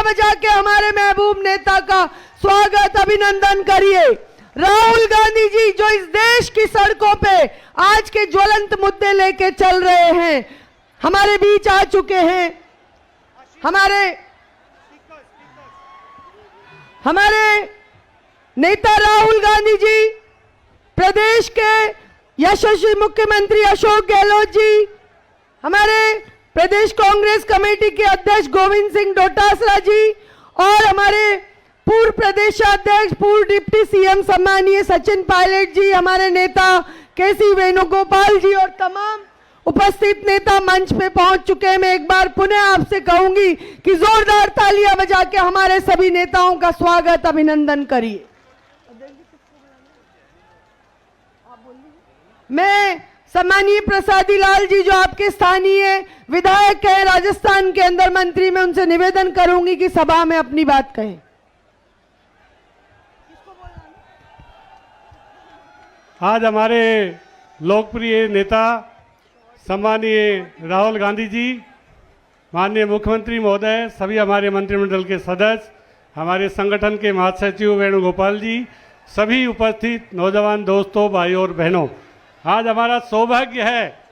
बजा के हमारे महबूब नेता का स्वागत अभिनंदन करिए। राहुल गांधी जी जो इस देश की सड़कों पे आज के ज्वलंत मुद्दे लेके चल रहे हैं, हमारे बीच आ चुके हैं। हमारे नेता राहुल गांधी जी, प्रदेश के यशस्वी मुख्यमंत्री अशोक गहलोत जी, हमारे प्रदेश कांग्रेस कमेटी के अध्यक्ष गोविंद सिंह डोटासरा जी और हमारे पूर्व प्रदेशाध्यक्ष, पूर्व डिप्टी सीएम सम्मानीय सचिन पायलट जी, हमारे नेता केसी वेणुगोपाल जी और तमाम उपस्थित नेता मंच पे पहुंच चुके हैं। मैं एक बार पुनः आपसे कहूंगी कि जोरदार तालियां बजा के हमारे सभी नेताओं का स्वागत अभिनंदन करिए। मैं सम्मानीय प्रसादी लाल जी जो आपके स्थानीय विधायक हैं राजस्थान के अंदर मंत्री, में उनसे निवेदन करूंगी कि सभा में अपनी बात कहें। आज हमारे लोकप्रिय नेता सम्मानीय राहुल गांधी जी, माननीय मुख्यमंत्री महोदय, सभी हमारे मंत्रिमंडल के सदस्य, हमारे संगठन के महासचिव वेणुगोपाल जी, सभी उपस्थित नौजवान दोस्तों, भाइयों और बहनों, आज हमारा सौभाग्य है,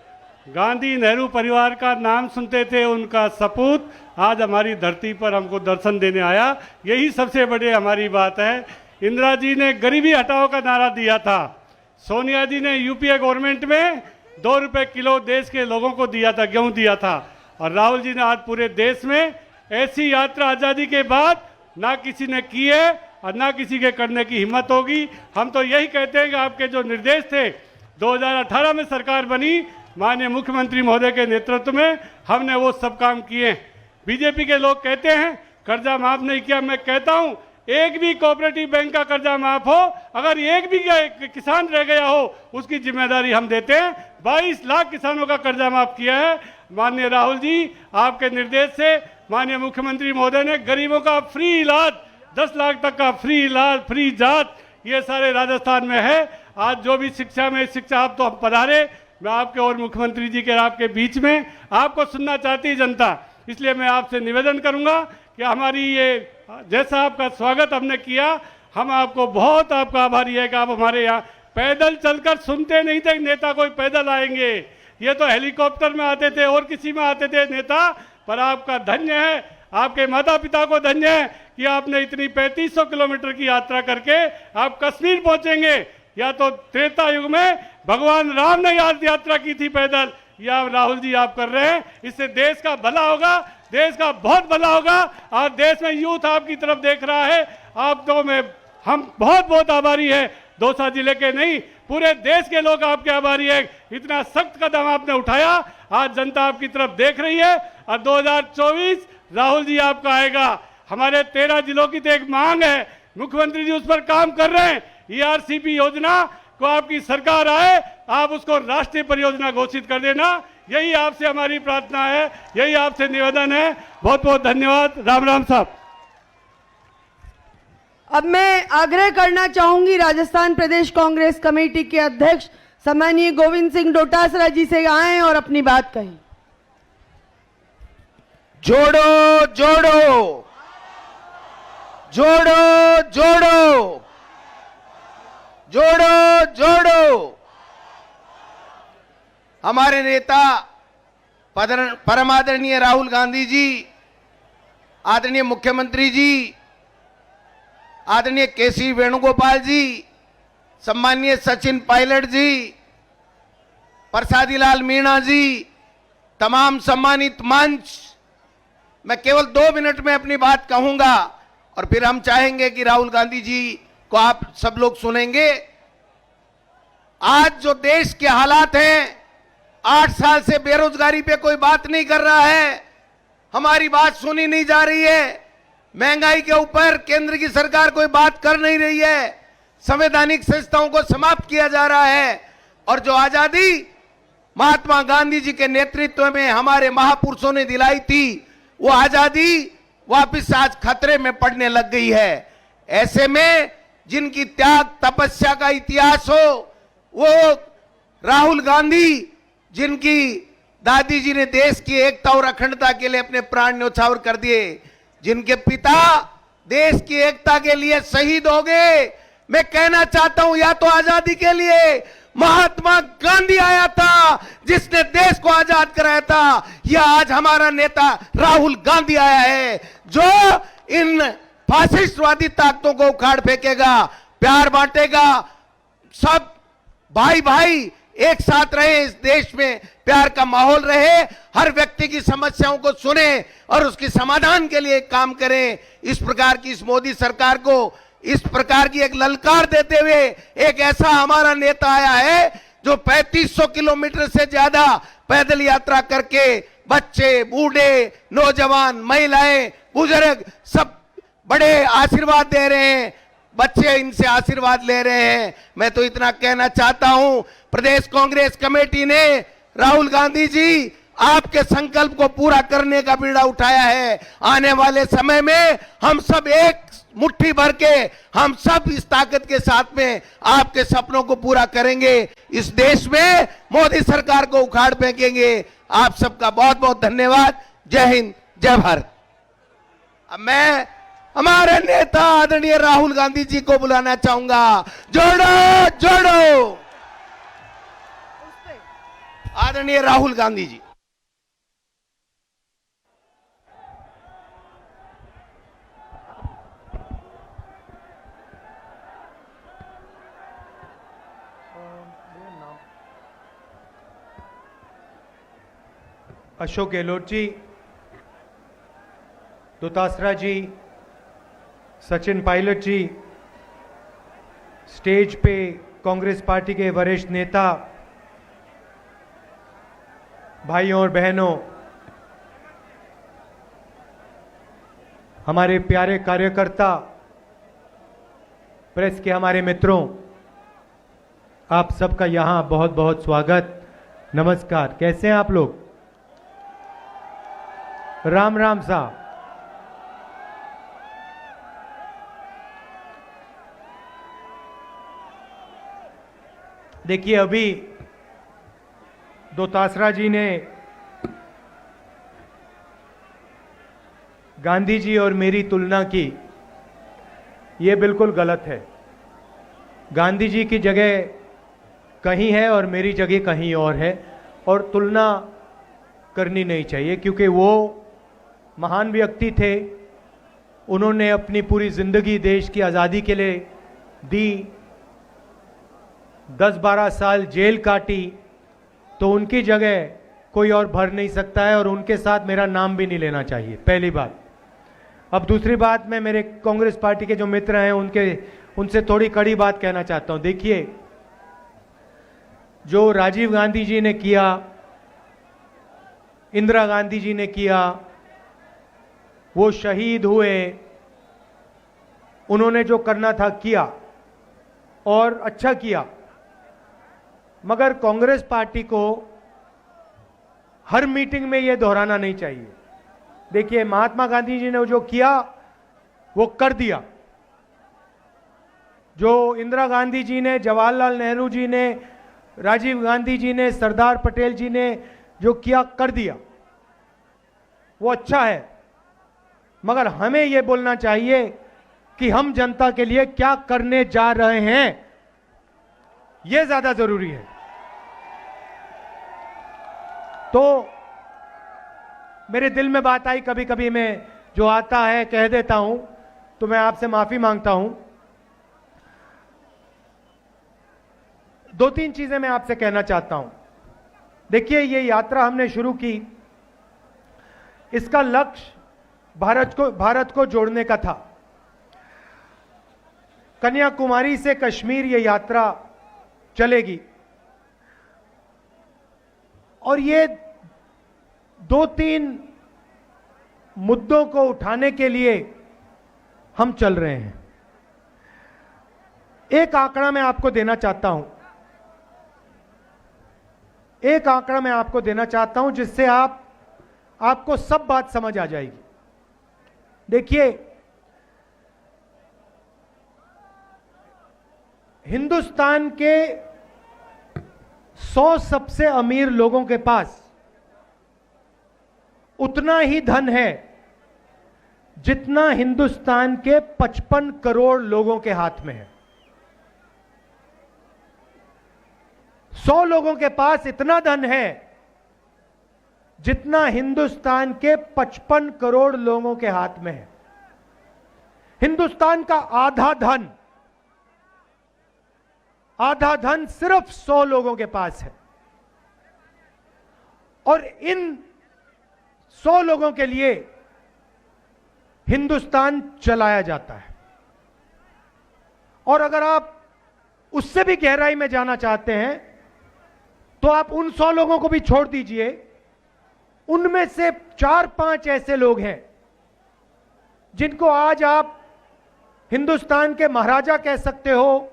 गांधी नेहरू परिवार का नाम सुनते थे उनका सपूत आज हमारी धरती पर हमको दर्शन देने आया। यही सबसे बड़ी हमारी बात है। इंदिरा जी ने गरीबी हटाओ का नारा दिया था, सोनिया जी ने यूपीए गवर्नमेंट में 2 रुपए किलो देश के लोगों को दिया था, गेहूं दिया था, और राहुल जी ने आज पूरे देश में ऐसी यात्रा आज़ादी के बाद ना किसी ने की है और ना किसी के करने की हिम्मत होगी। हम तो यही कहते हैं कि आपके जो निर्देश थे, 2018 में सरकार बनी, माननीय मुख्यमंत्री महोदय के नेतृत्व में हमने वो सब काम किए। बीजेपी के लोग कहते हैं कर्जा माफ नहीं किया, मैं कहता हूं एक भी कोऑपरेटिव बैंक का कर्जा माफ हो, अगर एक भी किसान रह गया हो उसकी जिम्मेदारी हम देते हैं। 22 लाख किसानों का कर्जा माफ किया है। माननीय राहुल जी, आपके निर्देश से माननीय मुख्यमंत्री महोदय ने गरीबों का फ्री इलाज, 10 लाख तक का फ्री इलाज, फ्री जांच, ये सारे राजस्थान में है। आज जो भी शिक्षा में शिक्षा आप तो हम पधारे, मैं आपके और मुख्यमंत्री जी के आपके बीच में आपको सुनना चाहती है जनता, इसलिए मैं आपसे निवेदन करूंगा कि हमारी ये जैसा आपका स्वागत हमने किया, हम आपको बहुत आपका आभारी है कि आप हमारे यहाँ पैदल चलकर सुनते नहीं थे नेता कोई पैदल आएंगे, ये तो हेलीकॉप्टर में आते थे और किसी में आते थे नेता, पर आपका धन्य है, आपके माता पिता को धन्य है कि आपने इतनी 3500 किलोमीटर की यात्रा करके आप कश्मीर पहुंचेंगे। या तो त्रेता युग में भगवान राम ने यात्रा की थी पैदल, या राहुल जी आप कर रहे हैं, इससे देश का भला होगा, देश का बहुत भला होगा। आज देश में यूथ आपकी तरफ देख रहा है, आप तो हम बहुत बहुत आभारी है, दौसा जिले के नहीं पूरे देश के लोग आपके आभारी है। इतना सख्त कदम आपने उठाया, आज जनता आपकी तरफ देख रही है और 2024 राहुल जी आपका आएगा। हमारे 13 जिलों की तो एक मांग है, मुख्यमंत्री जी उस पर काम कर रहे हैं। ERCP योजना को आपकी सरकार आए, आप उसको राष्ट्रीय परियोजना घोषित कर देना, यही आपसे हमारी प्रार्थना है, यही आपसे निवेदन है। बहुत बहुत धन्यवाद। राम राम साहब। अब मैं आग्रह करना चाहूंगी राजस्थान प्रदेश कांग्रेस कमेटी के अध्यक्ष सम्मानीय गोविंद सिंह डोटासरा जी से आए और अपनी बात कहें। जोड़ो जोड़ो, जोड़ो जोड़ो, जोड़ो जोड़ो। हमारे नेता परम आदरणीय राहुल गांधी जी, आदरणीय मुख्यमंत्री जी, आदरणीय केसी वेणुगोपाल जी, सम्मानीय सचिन पायलट जी, प्रसादी लाल मीणा जी, तमाम सम्मानित मंच, मैं केवल 2 मिनट में अपनी बात कहूंगा और फिर हम चाहेंगे कि राहुल गांधी जी को आप सब लोग सुनेंगे। आज जो देश के हालात हैं, 8 साल से बेरोजगारी पे कोई बात नहीं कर रहा है, हमारी बात सुनी नहीं जा रही है, महंगाई के ऊपर केंद्र की सरकार कोई बात कर नहीं रही है, संवैधानिक संस्थाओं को समाप्त किया जा रहा है, और जो आजादी महात्मा गांधी जी के नेतृत्व में हमारे महापुरुषों ने दिलाई थी, वो आजादी वापस आज खतरे में पड़ने लग गई है। ऐसे में जिनकी त्याग तपस्या का इतिहास हो, वो राहुल गांधी, जिनकी दादी जी ने देश की एकता और अखंडता के लिए अपने प्राण न्यौछावर कर दिए, जिनके पिता देश की एकता के लिए शहीद हो गए। मैं कहना चाहता हूं, या तो आजादी के लिए महात्मा गांधी आया था जिसने देश को आजाद कराया था, या आज हमारा नेता राहुल गांधी आया है जो इन फासिस्टवादी ताकतों को उखाड़ फेंकेगा, प्यार बांटेगा, सब भाई भाई एक साथ रहे, इस देश में प्यार का माहौल रहे, हर व्यक्ति की समस्याओं को सुने और उसके समाधान के लिए काम करें। इस प्रकार की इस मोदी सरकार को इस प्रकार की एक ललकार देते हुए एक ऐसा हमारा नेता आया है जो 3500 किलोमीटर से ज्यादा पैदल यात्रा करके बच्चे, बूढ़े, नौजवान, महिलाएं, बुजुर्ग सब बड़े आशीर्वाद दे रहे हैं, बच्चे इनसे आशीर्वाद ले रहे हैं। मैं तो इतना कहना चाहता हूं, प्रदेश कांग्रेस कमेटी ने राहुल गांधी जी आपके संकल्प को पूरा करने का बीड़ा उठाया है। आने वाले समय में हम सब एक मुट्ठी भर के, हम सब इस ताकत के साथ में आपके सपनों को पूरा करेंगे, इस देश में मोदी सरकार को उखाड़ फेंकेंगे। आप सबका बहुत बहुत धन्यवाद। जय हिंद, जय भारत। अब मैं हमारे नेता आदरणीय राहुल गांधी जी को बुलाना चाहूंगा। जोड़ो जोड़ो आदरणीय राहुल गांधी जी। अशोक गहलोत जी, दोतासरा जी, सचिन पायलट जी, स्टेज पे कांग्रेस पार्टी के वरिष्ठ नेता, भाइयों और बहनों, हमारे प्यारे कार्यकर्ता, प्रेस के हमारे मित्रों, आप सबका यहां बहुत बहुत स्वागत, नमस्कार। कैसे हैं आप लोग? राम राम साहब। देखिए, अभी दोतासरा जी ने गांधी जी और मेरी तुलना की, ये बिल्कुल गलत है। गांधी जी की जगह कहीं है और मेरी जगह कहीं और है, और तुलना करनी नहीं चाहिए, क्योंकि वो महान व्यक्ति थे। उन्होंने अपनी पूरी जिंदगी देश की आज़ादी के लिए दी, 10-12 साल जेल काटी, तो उनकी जगह कोई और भर नहीं सकता है, और उनके साथ मेरा नाम भी नहीं लेना चाहिए, पहली बात। अब दूसरी बात, मैं मेरे कांग्रेस पार्टी के जो मित्र हैं उनसे थोड़ी कड़ी बात कहना चाहता हूं। देखिए, जो राजीव गांधी जी ने किया, इंदिरा गांधी जी ने किया, वो शहीद हुए, उन्होंने जो करना था किया और अच्छा किया, मगर कांग्रेस पार्टी को हर मीटिंग में ये दोहराना नहीं चाहिए। देखिए, महात्मा गांधी जी ने जो किया वो कर दिया, जो इंदिरा गांधी जी ने, जवाहरलाल नेहरू जी ने, राजीव गांधी जी ने, सरदार पटेल जी ने जो किया कर दिया, वो अच्छा है। मगर हमें यह बोलना चाहिए कि हम जनता के लिए क्या करने जा रहे हैं, यह ज्यादा जरूरी है। तो मेरे दिल में बात आई, कभी कभी मैं जो आता है कह देता हूं, तो मैं आपसे माफी मांगता हूं। 2-3 चीजें मैं आपसे कहना चाहता हूं। देखिए, ये यात्रा हमने शुरू की, इसका लक्ष्य भारत को जोड़ने का था। कन्याकुमारी से कश्मीर ये यात्रा चलेगी, और ये 2-3 मुद्दों को उठाने के लिए हम चल रहे हैं। एक आंकड़ा मैं आपको देना चाहता हूं, एक आंकड़ा मैं आपको देना चाहता हूं जिससे आपको सब बात समझ आ जाएगी। देखिए, हिंदुस्तान के 100 सबसे अमीर लोगों के पास उतना ही धन है जितना हिंदुस्तान के 55 करोड़ लोगों के हाथ में है। 100 लोगों के पास इतना धन है जितना हिंदुस्तान के 55 करोड़ लोगों के हाथ में है। हिंदुस्तान का आधा धन सिर्फ 100 लोगों के पास है, और इन 100 लोगों के लिए हिंदुस्तान चलाया जाता है। और अगर आप उससे भी गहराई में जाना चाहते हैं तो आप उन 100 लोगों को भी छोड़ दीजिए, उनमें से 4-5 ऐसे लोग हैं जिनको आज आप हिंदुस्तान के महाराजा कह सकते हो,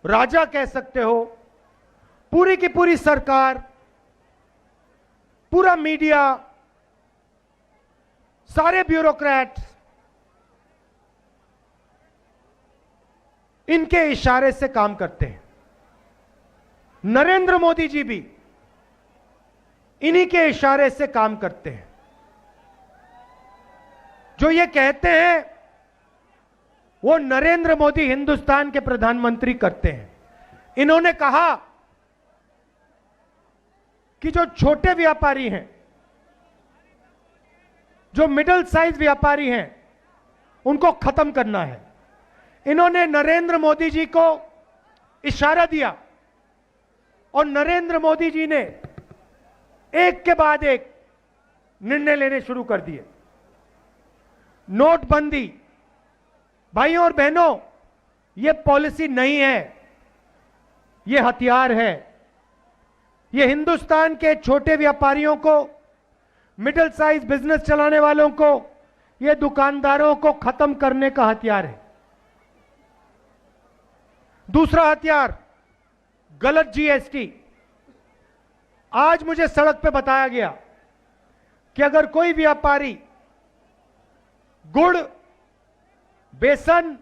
राजा कह सकते हो। पूरी की पूरी सरकार, पूरा मीडिया, सारे ब्यूरोक्रेट्स इनके इशारे से काम करते हैं। नरेंद्र मोदी जी भी इन्हीं के इशारे से काम करते हैं। जो ये कहते हैं वो नरेंद्र मोदी हिंदुस्तान के प्रधानमंत्री करते हैं। इन्होंने कहा कि जो छोटे व्यापारी हैं, जो मिडिल साइज व्यापारी हैं, उनको खत्म करना है। इन्होंने नरेंद्र मोदी जी को इशारा दिया और नरेंद्र मोदी जी ने एक के बाद एक निर्णय लेने शुरू कर दिए। नोटबंदी, भाइयों और बहनों, यह पॉलिसी नहीं है, यह हथियार है। यह हिंदुस्तान के छोटे व्यापारियों को, मिडिल साइज बिजनेस चलाने वालों को, यह दुकानदारों को खत्म करने का हथियार है। दूसरा हथियार, गलत जीएसटी। आज मुझे सड़क पे बताया गया कि अगर कोई व्यापारी गुड़, बेसन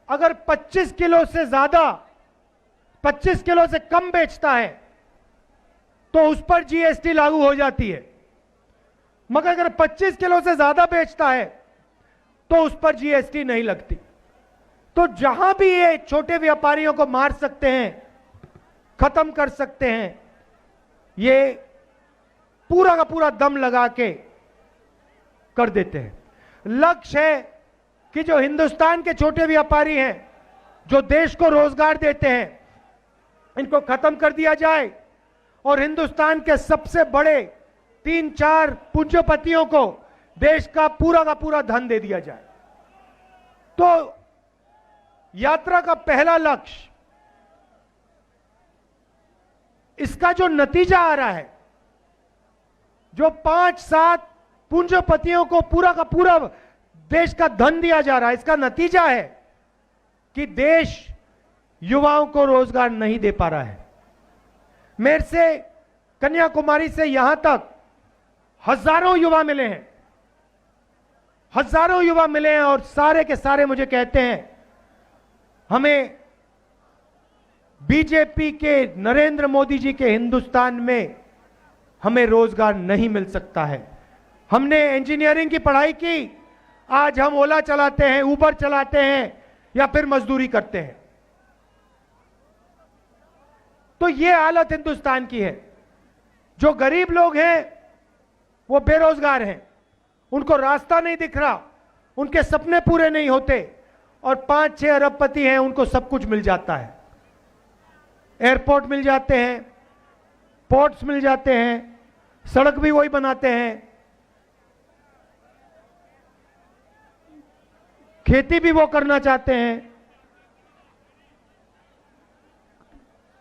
अगर 25 किलो से ज्यादा, 25 किलो से कम बेचता है तो उस पर जीएसटी लागू हो जाती है, मगर अगर 25 किलो से ज्यादा बेचता है तो उस पर जीएसटी नहीं लगती। तो जहां भी ये छोटे व्यापारियों को मार सकते हैं, खत्म कर सकते हैं, ये पूरा का पूरा दम लगा के कर देते हैं। लक्ष्य है कि जो हिंदुस्तान के छोटे व्यापारी हैं, जो देश को रोजगार देते हैं, इनको खत्म कर दिया जाए और हिंदुस्तान के सबसे बड़े 3-4 पूंजीपतियों को देश का पूरा धन दे दिया जाए। तो यात्रा का पहला लक्ष्य, इसका जो नतीजा आ रहा है, जो 5-7 पूंजीपतियों को पूरा का पूरा देश का धन दिया जा रहा है, इसका नतीजा है कि देश युवाओं को रोजगार नहीं दे पा रहा है। मेरे से कन्याकुमारी से यहां तक हजारों युवा मिले हैं, हजारों युवा मिले हैं, और सारे के सारे मुझे कहते हैं हमें बीजेपी के, नरेंद्र मोदी जी के हिंदुस्तान में हमें रोजगार नहीं मिल सकता है। हमने इंजीनियरिंग की पढ़ाई की, आज हम ओला चलाते हैं, उबर चलाते हैं या फिर मजदूरी करते हैं। तो यह हालत हिंदुस्तान की है। जो गरीब लोग हैं वो बेरोजगार हैं, उनको रास्ता नहीं दिख रहा, उनके सपने पूरे नहीं होते, और 5-6 अरबपति हैं, उनको सब कुछ मिल जाता है। एयरपोर्ट मिल जाते हैं, पोर्ट्स मिल जाते हैं, सड़क भी वही बनाते हैं, खेती भी वो करना चाहते हैं,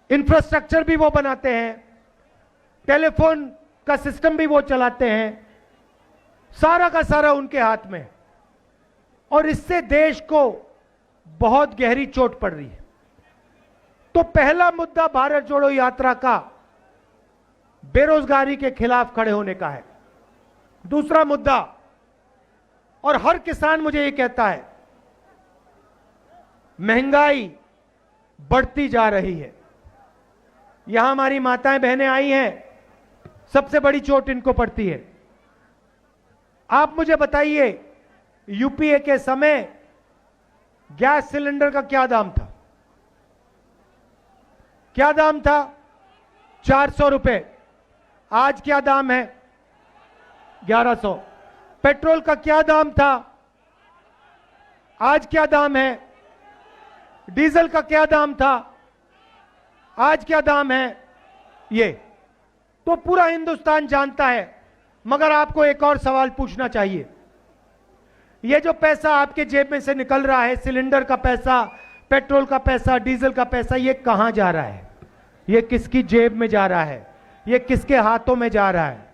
इंफ्रास्ट्रक्चर भी वो बनाते हैं, टेलीफोन का सिस्टम भी वो चलाते हैं, सारा का सारा उनके हाथ में है। और इससे देश को बहुत गहरी चोट पड़ रही है। तो पहला मुद्दा भारत जोड़ो यात्रा का बेरोजगारी के खिलाफ खड़े होने का है। दूसरा मुद्दा, और हर किसान मुझे ये कहता है, महंगाई बढ़ती जा रही है। यहां हमारी माताएं बहनें आई हैं, सबसे बड़ी चोट इनको पड़ती है। आप मुझे बताइए, यूपीए के समय गैस सिलेंडर का क्या दाम था? क्या दाम था? 400 रुपए। आज क्या दाम है? 1100। पेट्रोल का क्या दाम था? आज क्या दाम है? डीजल का क्या दाम था? आज क्या दाम है? ये तो पूरा हिंदुस्तान जानता है। मगर आपको एक और सवाल पूछना चाहिए, ये जो पैसा आपके जेब में से निकल रहा है, सिलेंडर का पैसा, पेट्रोल का पैसा, डीजल का पैसा, ये कहां जा रहा है? ये किसकी जेब में जा रहा है? ये किसके हाथों में जा रहा है?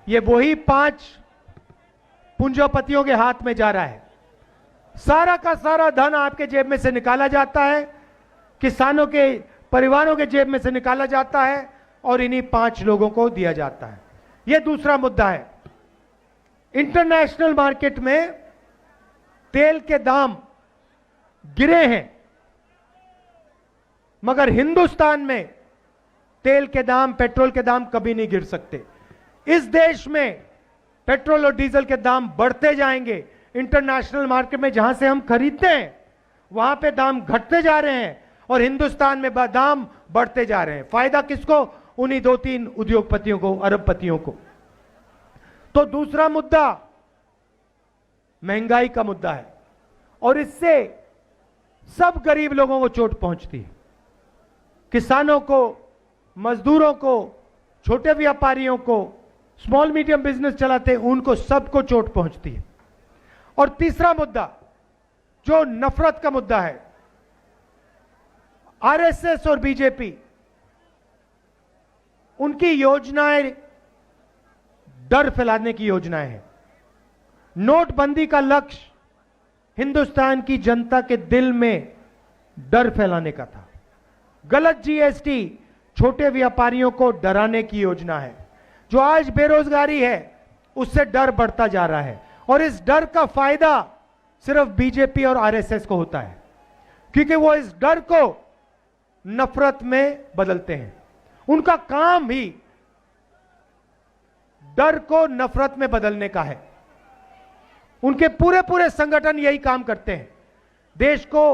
ये वही 5 पूंजीपतियों के हाथ में जा रहा है। सारा का सारा धन आपके जेब में से निकाला जाता है, किसानों के परिवारों के जेब में से निकाला जाता है और इन्हीं 5 लोगों को दिया जाता है। यह दूसरा मुद्दा है। इंटरनेशनल मार्केट में तेल के दाम गिरे हैं, मगर हिंदुस्तान में तेल के दाम, पेट्रोल के दाम कभी नहीं गिर सकते। इस देश में पेट्रोल और डीजल के दाम बढ़ते जाएंगे। इंटरनेशनल मार्केट में जहां से हम खरीदते हैं वहां पे दाम घटते जा रहे हैं और हिंदुस्तान में दाम बढ़ते जा रहे हैं। फायदा किसको? उन्हीं 2-3 उद्योगपतियों को, अरबपतियों को। तो दूसरा मुद्दा महंगाई का मुद्दा है और इससे सब गरीब लोगों को चोट पहुंचती है। किसानों को, मजदूरों को, छोटे व्यापारियों को, स्मॉल मीडियम बिजनेस चलाते हैं, उनको सबको चोट पहुंचती है। और तीसरा मुद्दा जो नफरत का मुद्दा है, आरएसएस और बीजेपी, उनकी योजनाएं डर फैलाने की योजनाएं हैं। नोटबंदी का लक्ष्य हिंदुस्तान की जनता के दिल में डर फैलाने का था। गलत जीएसटी छोटे व्यापारियों को डराने की योजना है। जो आज बेरोजगारी है उससे डर बढ़ता जा रहा है और इस डर का फायदा सिर्फ बीजेपी और आरएसएस को होता है, क्योंकि वो इस डर को नफरत में बदलते हैं। उनका काम ही डर को नफरत में बदलने का है। उनके पूरे पूरे संगठन यही काम करते हैं। देश को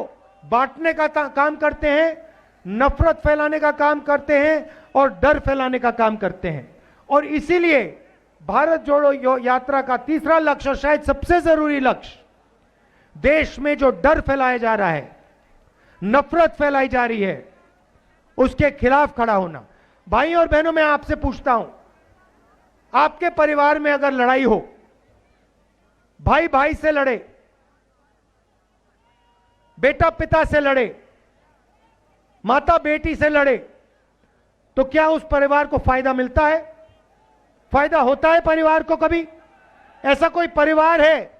बांटने का काम करते हैं, नफरत फैलाने का काम करते हैं और डर फैलाने का काम करते हैं। और इसीलिए भारत जोड़ो यात्रा का तीसरा लक्ष्य और शायद सबसे जरूरी लक्ष्य, देश में जो डर फैलाया जा रहा है, नफरत फैलाई जा रही है, उसके खिलाफ खड़ा होना। भाई और बहनों, मैं आपसे पूछता हूं, आपके परिवार में अगर लड़ाई हो, भाई भाई से लड़े, बेटा पिता से लड़े, माता बेटी से लड़े, तो क्या उस परिवार को फायदा मिलता है? फायदा होता है परिवार को कभी? ऐसा कोई परिवार है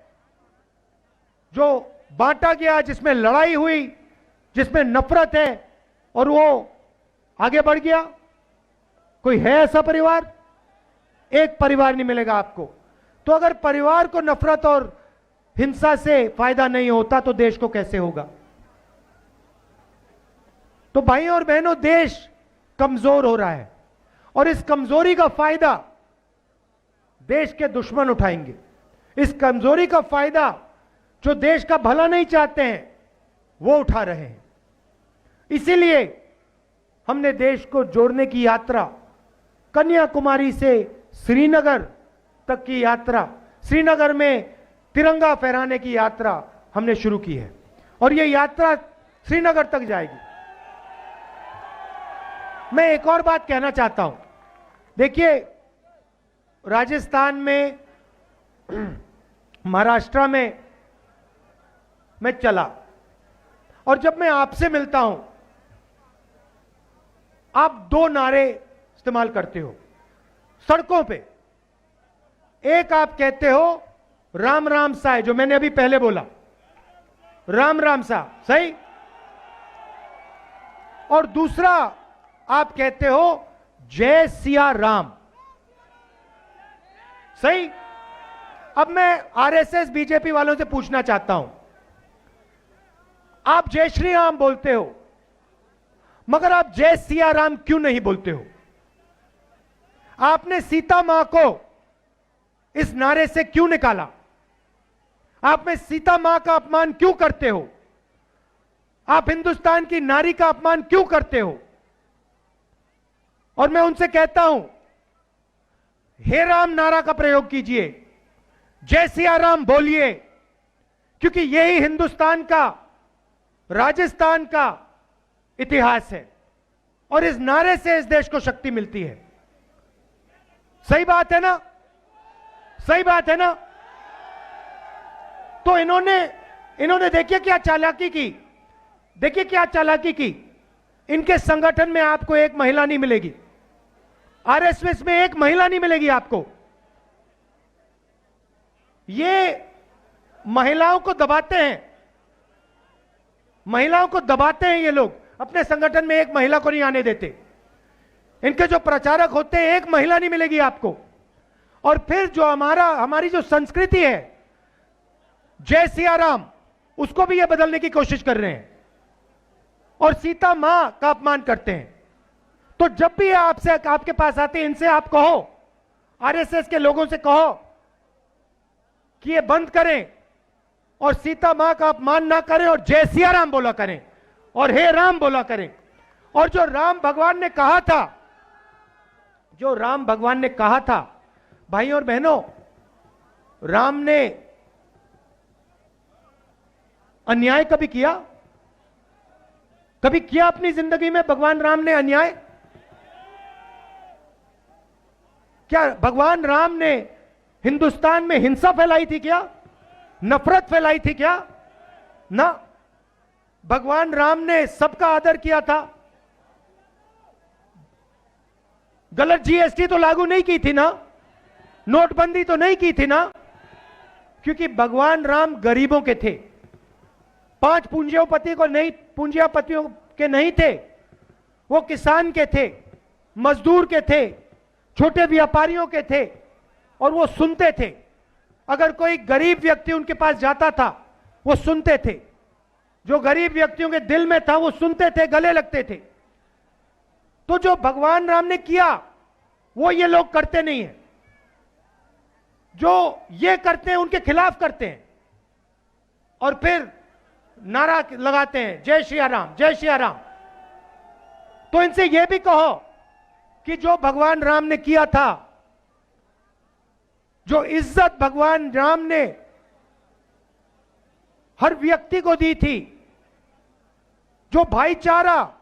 जो बांटा गया, जिसमें लड़ाई हुई, जिसमें नफरत है और वो आगे बढ़ गया? कोई है ऐसा परिवार? एक परिवार नहीं मिलेगा आपको। तो अगर परिवार को नफरत और हिंसा से फायदा नहीं होता तो देश को कैसे होगा? तो भाई और बहनों, देश कमजोर हो रहा है और इस कमजोरी का फायदा देश के दुश्मन उठाएंगे। इस कमजोरी का फायदा जो देश का भला नहीं चाहते हैं वो उठा रहे हैं। इसीलिए हमने देश को जोड़ने की यात्रा, कन्याकुमारी से श्रीनगर तक की यात्रा, श्रीनगर में तिरंगा फहराने की यात्रा हमने शुरू की है और यह यात्रा श्रीनगर तक जाएगी। मैं एक और बात कहना चाहता हूं। देखिए, राजस्थान में, महाराष्ट्र में मैं चला और जब मैं आपसे मिलता हूं, आप 2 नारे इस्तेमाल करते हो सड़कों पे। एक आप कहते हो राम राम सा, जो मैंने अभी पहले बोला, राम राम सा, सही? और दूसरा आप कहते हो जय सिया राम, सही? अब मैं आरएसएस बीजेपी वालों से पूछना चाहता हूं, आप जय श्री राम बोलते हो, मगर आप जय सिया राम क्यों नहीं बोलते हो? आपने सीता मां को इस नारे से क्यों निकाला? आप में सीता मां का अपमान क्यों करते हो? आप हिंदुस्तान की नारी का अपमान क्यों करते हो? और मैं उनसे कहता हूं, हे राम नारा का प्रयोग कीजिए, जय सिया राम बोलिए, क्योंकि यही हिंदुस्तान का, राजस्थान का इतिहास है और इस नारे से इस देश को शक्ति मिलती है। सही बात है ना? सही बात है ना? तो इन्होंने देखिए क्या चालाकी की, देखिए क्या चालाकी की। इनके संगठन में आपको एक महिला नहीं मिलेगी, आरएसएस में एक महिला नहीं मिलेगी आपको। ये महिलाओं को दबाते हैं, महिलाओं को दबाते हैं ये लोग, अपने संगठन में एक महिला को नहीं आने देते। इनके जो प्रचारक होते हैं, एक महिला नहीं मिलेगी आपको। और फिर जो हमारी जो संस्कृति है, जय सिया राम, उसको भी ये बदलने की कोशिश कर रहे हैं और सीता मां का अपमान करते हैं। तो जब भी आपके पास आते हैं, इनसे आप कहो, आरएसएस के लोगों से कहो कि ये बंद करें और सीता मां का अपमान ना करें और जय सिया राम बोला करें और हे राम बोला करें। और जो राम भगवान ने कहा था, जो राम भगवान ने कहा था, भाई और बहनों, राम ने अन्याय कभी किया? कभी किया अपनी जिंदगी में भगवान राम ने अन्याय? क्या भगवान राम ने हिंदुस्तान में हिंसा फैलाई थी क्या? नफरत फैलाई थी क्या? ना, भगवान राम ने सबका आदर किया था। गलत जीएसटी तो लागू नहीं की थी ना, नोटबंदी तो नहीं की थी ना, क्योंकि भगवान राम गरीबों के थे, 5 पूंजीपतियों के नहीं थे, वो किसान के थे, मजदूर के थे, छोटे व्यापारियों के थे और वो सुनते थे। अगर कोई गरीब व्यक्ति उनके पास जाता था, वो सुनते थे। जो गरीब व्यक्तियों के दिल में था वो सुनते थे, गले लगते थे। तो जो भगवान राम ने किया वो ये लोग करते नहीं है, जो ये करते हैं उनके खिलाफ करते हैं और फिर नारा लगाते हैं जय श्री राम, जय श्री राम। तो इनसे यह भी कहो कि जो भगवान राम ने किया था, जो इज्जत भगवान राम ने हर व्यक्ति को दी थी, जो भाईचारा,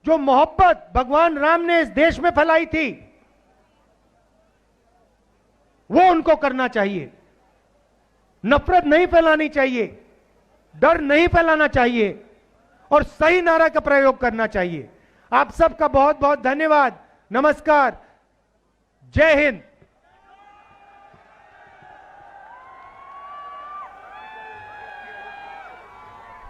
जो मोहब्बत भगवान राम ने इस देश में फैलाई थी, वो उनको करना चाहिए। नफरत नहीं फैलानी चाहिए, डर नहीं फैलाना चाहिए और सही नारा का प्रयोग करना चाहिए। आप सबका बहुत बहुत धन्यवाद। नमस्कार, जय हिंद।